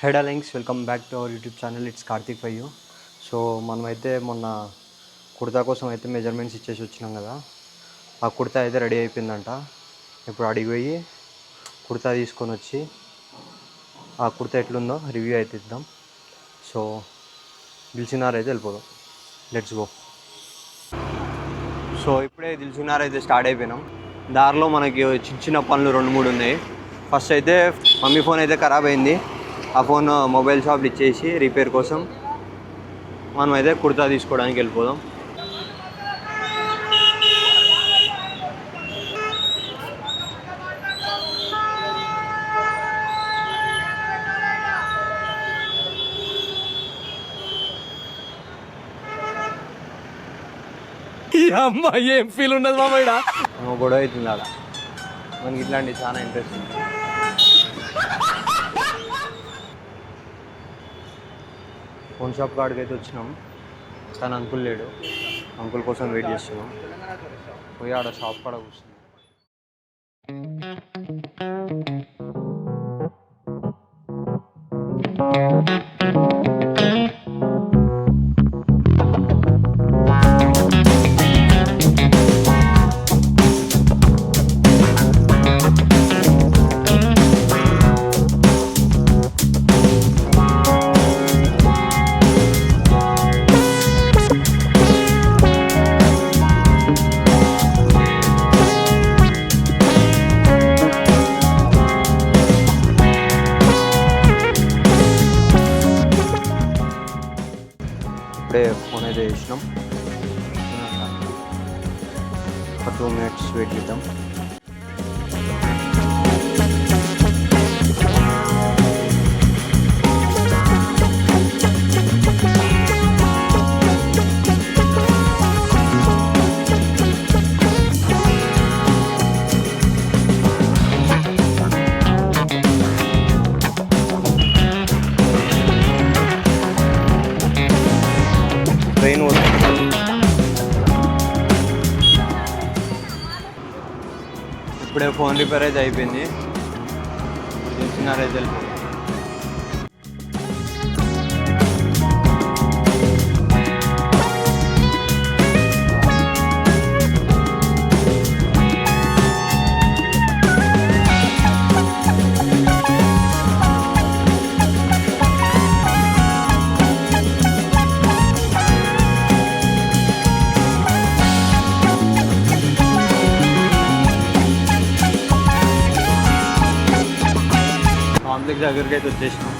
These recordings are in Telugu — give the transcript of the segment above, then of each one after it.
Hey darlings, welcome back to our YouTube channel. It's Karthik for you. So మనమైతే మొన్న కుర్తా కోసం అయితే మెజర్మెంట్స్ ఇచ్చేసి వచ్చినాం కదా. ఆ కుర్తా అయితే రెడీ అయిపోయిందంట. ఇప్పుడు అడిగి పోయి కుర్తా తీసుకొని వచ్చి ఆ కుర్తా ఎట్లుందో రివ్యూ అయితే ఇద్దాం. సో దిల్సుఖ్నగర్ అయితే వెళ్ళిపోదాం. Let's go. సో ఇప్పుడే దిల్సుఖ్నగర్ అయితే స్టార్ట్ అయిపోయినాం. దారిలో మనకి చిన్న చిన్న పనులు 2-3 ఉన్నాయి. ఫస్ట్ అయితే మమ్మీ ఫోన్ అయితే ఖరాబ్ అయింది. ఆ ఫోన్ మొబైల్ షాప్లో ఇచ్చేసి రిపేర్ కోసం మనం అయితే కుర్తా తీసుకోవడానికి వెళ్ళిపోదాం. అమ్మా ఏం ఫీల్ ఉన్నది మామయ్య. గొడవ అవుతుంది ఆడ. మనకి ఇట్లాంటివి చాలా ఇంట్రెస్ట్ ఉంది. ఫోన్ షాప్ కాడికి అయితే వచ్చినాం. కానీ అంకుల్ లేడు. అంకుల్ కోసం వెయిట్ చేస్తున్నాం. పోయి ఆడ షాప్ కాడ కూర్చున్నాం. ఇప్పుడే ఫోన్ అయితే చేసినాం. ఒక 2 minutes వెయిట్ చేద్దాం. ట్రైన్ ఇప్పుడే ఫోన్ రిపేర్ అయితే అయిపోయింది. ఇప్పుడు దిల్సుఖ్నగర్ అయితే వెళ్ళిపోయింది. కాంప్లెక్స్ దగ్గరికి అయితే వచ్చేసినాం.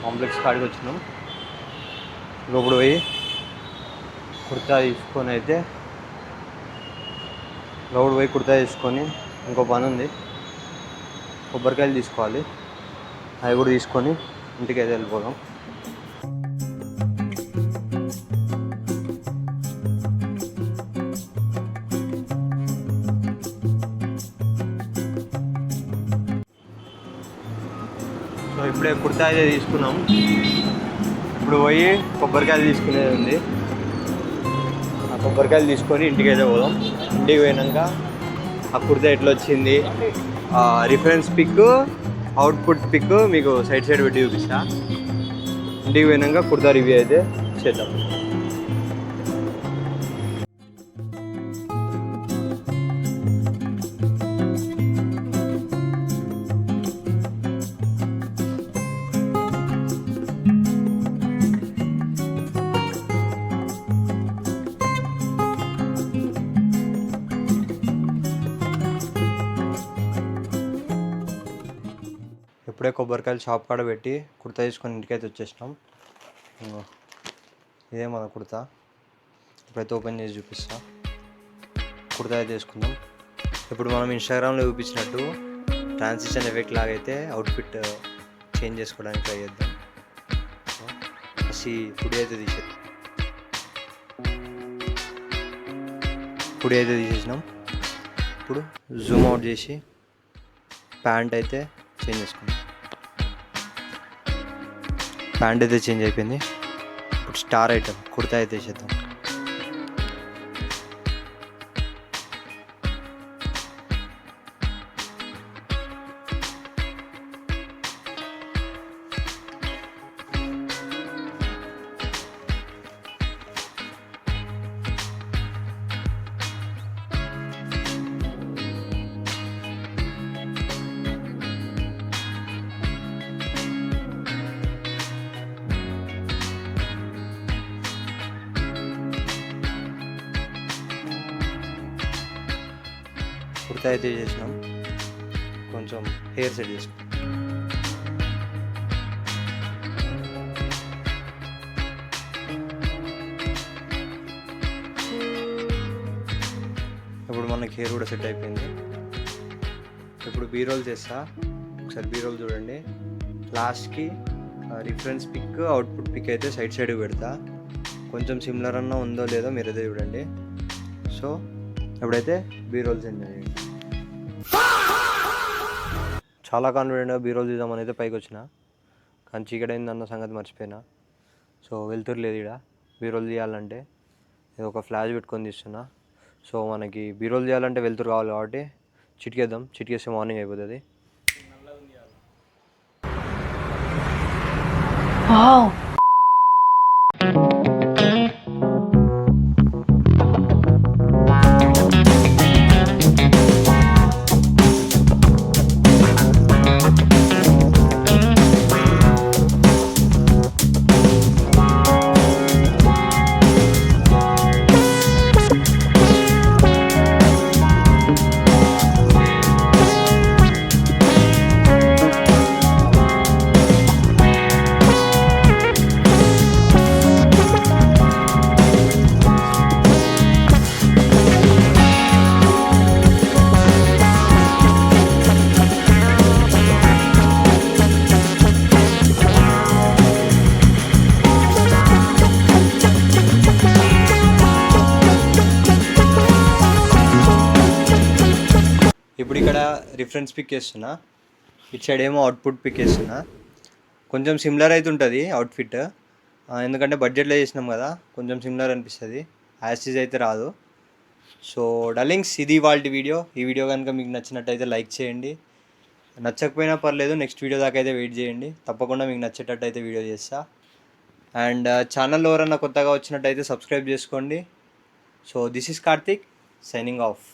కాంప్లెక్స్ కాడికి వచ్చినాం. లోపల పోయి కుర్తా తీసుకొని ఇంకో పని ఉంది. కొబ్బరికాయలు తీసుకోవాలి. అవి కూడా తీసుకొని ఇంటికి అయితే వెళ్ళిపోదాం. సో ఇప్పుడే కుర్తా అయితే తీసుకున్నాం. ఇప్పుడు పోయి కొబ్బరికాయలు తీసుకునేది ఉంది. ఆ కొబ్బరికాయలు తీసుకొని ఇంటికి అయితే పోదాం. ఇంటికి పోయినాక ఆ కుర్తా ఎట్లా వచ్చింది, రిఫరెన్స్ పిక్, అవుట్పుట్ పిక్ మీకు సైడ్ పెట్టి చూపిస్తా. ఇంటికి పోయినాక కుర్తా రివ్యూ అయితే చేద్దాం. ఇప్పుడే కొబ్బరికాయలు షాప్ కాడ పెట్టి కుర్తా తీసుకొని ఇంటికైతే వచ్చేసినాం. ఇదే మన కుర్తా. ఇప్పుడైతే ఓపెన్ చేసి చూపిస్తా. కుర్తా అయితే తీసుకుందాం. ఇప్పుడు మనం ఇన్స్టాగ్రామ్లో చూపించినట్టు ట్రాన్సిషన్ ఎఫెక్ట్ లాగైతే అవుట్ఫిట్ చేంజ్ చేసుకోవడానికి ట్రై చేద్దాం. ఫుడ్ అయితే తీసేసినాం. ఇప్పుడు జూమ్ అవుట్ చేసి ప్యాంట్ అయితే చేంజ్ చేసుకుందాం. ప్యాంట్ అయితే చేంజ్ అయిపోయింది. ఇప్పుడు స్టార్ ఐటమ్ కుర్తా అయితే చేద్దాం. కుర్తా అయితే చేసినాం. కొంచెం హెయిర్ సెట్ చేసుకున్నాం. ఇప్పుడు మనకి హెయిర్ కూడా సెట్ అయిపోయింది. ఇప్పుడు బీరోల్ చేస్తా. ఒకసారి బీరోల్ చూడండి. లాస్ట్కి రిఫరెన్స్ పిక్ అవుట్పుట్ పిక్ అయితే సైడ్ సైడ్కి పెడతా. కొంచెం సిమిలర్ అన్న ఉందో లేదో మీరు అయితే చూడండి. సో ఎప్పుడైతే బీరోల్ సెండ్ చేయండి. చాలా కాన్ఫిడెంట్గా బీరోల్ తీద్దామని అయితే పైకి వచ్చిన, కానీ చీకటైందన్న సంగతి మర్చిపోయినా. సో వెళ్తురు లేదు ఇక్కడ. బీరోల్ తీయాలంటే ఇది ఒక ఫ్లాష్ పెట్టుకొని తీస్తున్నా. సో మనకి బీరోల్ తీయాలంటే వెళ్తురు కావాలి కాబట్టి చిటికేద్దాం. చిటికేస్తే మార్నింగ్ అయిపోతుంది. ఇప్పుడు ఇక్కడ రిఫరెన్స్ పిక్ వేస్తున్నా, ఇటు సైడ్ ఏమో అవుట్పుట్ పిక్ వేస్తున్నా. కొంచెం సిమిలర్ అయితే ఉంటుంది అవుట్ఫిట్, ఎందుకంటే బడ్జెట్లో చేసినాం కదా, కొంచెం సిమిలర్ అనిపిస్తుంది. యాసిస్ అయితే రాదు. సో డార్లింగ్స్, ఇది వాళ్ళ వీడియో. ఈ వీడియో కనుక మీకు నచ్చినట్టయితే లైక్ చేయండి. నచ్చకపోయినా పర్లేదు, నెక్స్ట్ వీడియో దాకా అయితే వెయిట్ చేయండి. తప్పకుండా మీకు నచ్చేటట్టు అయితే వీడియో చేస్తా. అండ్ ఛానల్లో ఎవరన్నా కొత్తగా వచ్చినట్టయితే సబ్స్క్రైబ్ చేసుకోండి. So this is Karthik signing off.